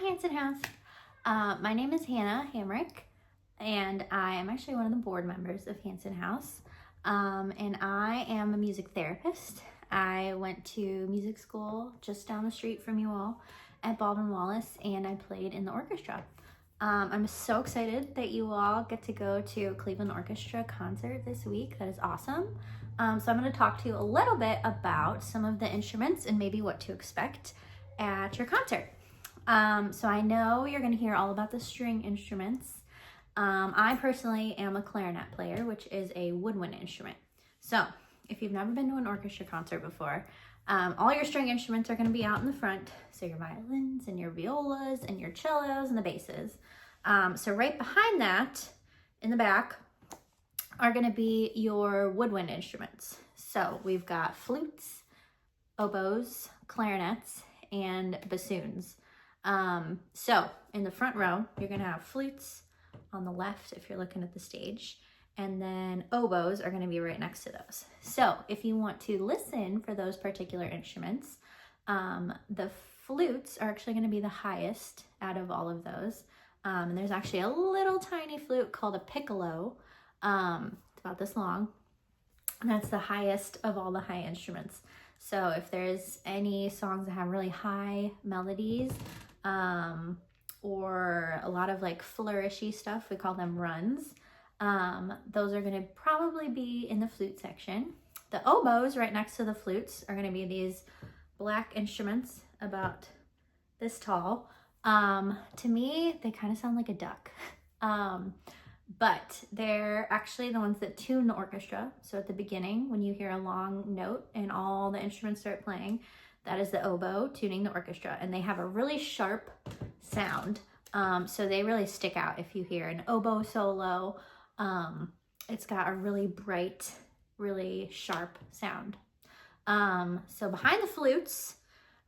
Hanson House. My name is Hannah Hamrick, and I am actually one of the board members of Hanson House. And I am a music therapist. I went to music school just down the street from you all at Baldwin Wallace, and I played in the orchestra. I'm so excited that you all get to go to a Cleveland Orchestra concert this week. That is awesome. So I'm going to talk to you a little bit about some of the instruments and maybe what to expect at your concert. So I know you're going to hear all about the string instruments. I personally am a clarinet player, which is a woodwind instrument. So if you've never been to an orchestra concert before, all your string instruments are going to be out in the front. So your violins and your violas and your cellos and the basses. So right behind that in the back are going to be your woodwind instruments. So we've got flutes, oboes, clarinets, and bassoons. So in the front row, you're going to have flutes on the left if you're looking at the stage, and then oboes are going to be right next to those. So if you want to listen for those particular instruments, the flutes are actually going to be the highest out of all of those. And there's actually a little tiny flute called a piccolo. It's about this long. And that's the highest of all the high instruments. So if there's any songs that have really high melodies, or a lot of like flourishy stuff, we call them runs. Those are going to probably be in the flute section. The oboes right next to the flutes are going to be these black instruments about this tall. To me, they kind of sound like a duck. But they're actually the ones that tune the orchestra. So at the beginning, when you hear a long note and all the instruments start playing, that is the oboe tuning the orchestra, and they have a really sharp sound. So they really stick out if you hear an oboe solo. It's got a really bright, really sharp sound. So behind the flutes,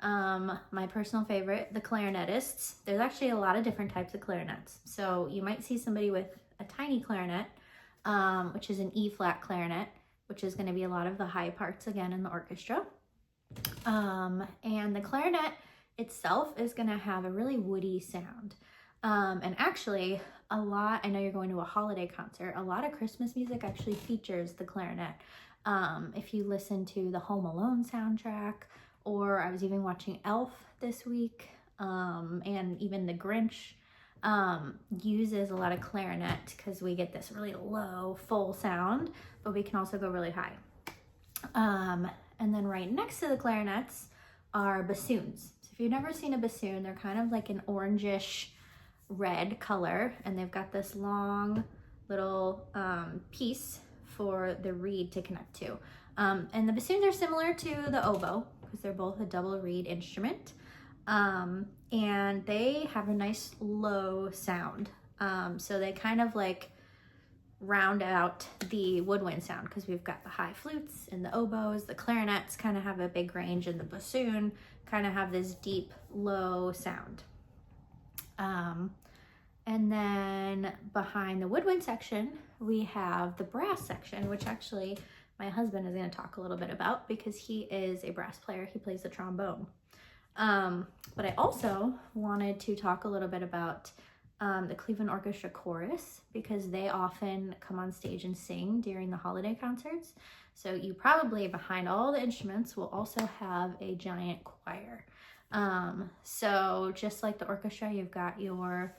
my personal favorite, the clarinetists. There's actually a lot of different types of clarinets. So you might see somebody with a tiny clarinet, which is an E-flat clarinet, which is going to be a lot of the high parts again in the orchestra. And the clarinet itself is going to have a really woody sound. And actually I know you're going to a holiday concert. A lot of Christmas music actually features the clarinet. If you listen to the Home Alone soundtrack, or I was even watching Elf this week, and even the Grinch, uses a lot of clarinet because we get this really low, full sound, but we can also go really high. And then right next to the clarinets are bassoons. So if you've never seen a bassoon, they're kind of like an orangish red color, and they've got this long little piece for the reed to connect to. And the bassoons are similar to the oboe because they're both a double reed instrument. And they have a nice low sound. So they kind of like round out the woodwind sound because we've got the high flutes and the oboes. The clarinets kind of have a big range, and the bassoon kind of have this deep low sound. And then behind the woodwind section, we have the brass section, which actually my husband is going to talk a little bit about because he is a brass player. He plays the trombone. But I also wanted to talk a little bit about the Cleveland Orchestra Chorus, because they often come on stage and sing during the holiday concerts. So you probably, behind all the instruments, will also have a giant choir. So just like the orchestra, you've got your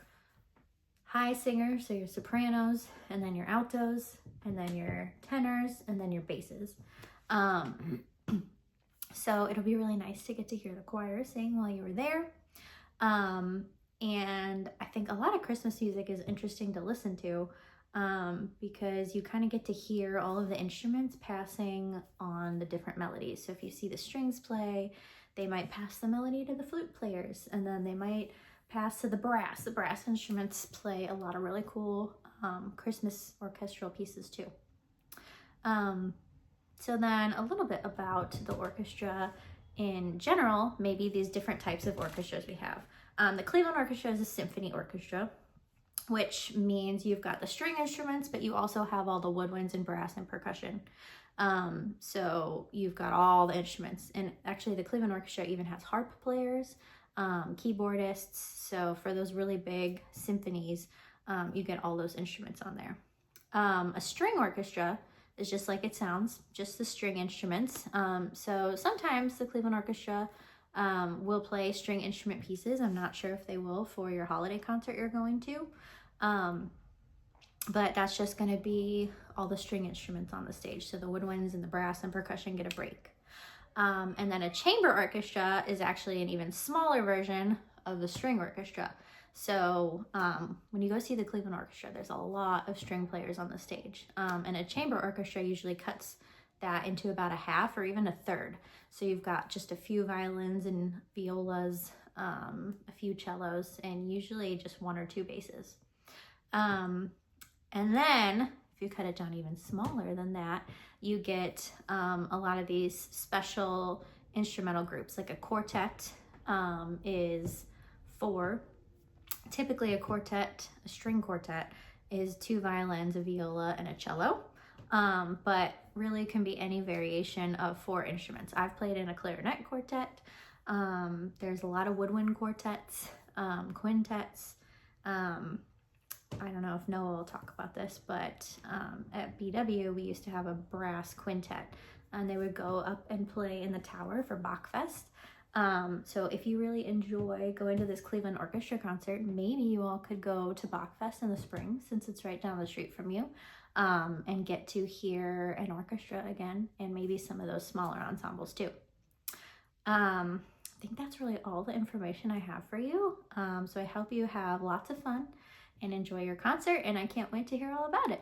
high singers, so your sopranos, and then your altos, and then your tenors, and then your basses. So it'll be really nice to get to hear the choir sing while you were there. And I think a lot of Christmas music is interesting to listen to, because you kind of get to hear all of the instruments passing on the different melodies. So if you see the strings play, they might pass the melody to the flute players, and then they might pass to the brass. The brass instruments play a lot of really cool Christmas orchestral pieces too. So then a little bit about the orchestra in general, maybe these different types of orchestras we have. The Cleveland Orchestra is a symphony orchestra, which means you've got the string instruments, but you also have all the woodwinds and brass and percussion. So you've got all the instruments, and actually the Cleveland Orchestra even has harp players. keyboardists. So for those really big symphonies, you get all those instruments on there. A string orchestra is just like it sounds, just the string instruments. So sometimes the Cleveland Orchestra will play string instrument pieces. I'm not sure if they will for your holiday concert you're going to. But that's just going to be all the string instruments on the stage. So the woodwinds and the brass and percussion get a break. And then a chamber orchestra is actually an even smaller version of the string orchestra. So when you go see the Cleveland Orchestra, there's a lot of string players on the stage. And a chamber orchestra usually cuts that into about a half or even a third. So you've got just a few violins and violas, a few cellos, and usually just one or two basses. And then if you cut it down even smaller than that, you get a lot of these special instrumental groups. Like a quartet is four. Typically a quartet, a string quartet, is two violins, a viola, and a cello. But really can be any variation of four instruments. I've played in a clarinet quartet. There's a lot of woodwind quartets, quintets. I don't know if Noah will talk about this, but at BW we used to have a brass quintet, and they would go up and play in the tower for Bachfest. So if you really enjoy going to this Cleveland Orchestra concert, maybe you all could go to Bachfest in the spring, since it's right down the street from you, and get to hear an orchestra again, and maybe some of those smaller ensembles too. I think that's really all the information I have for you. So I hope you have lots of fun and enjoy your concert, and I can't wait to hear all about it.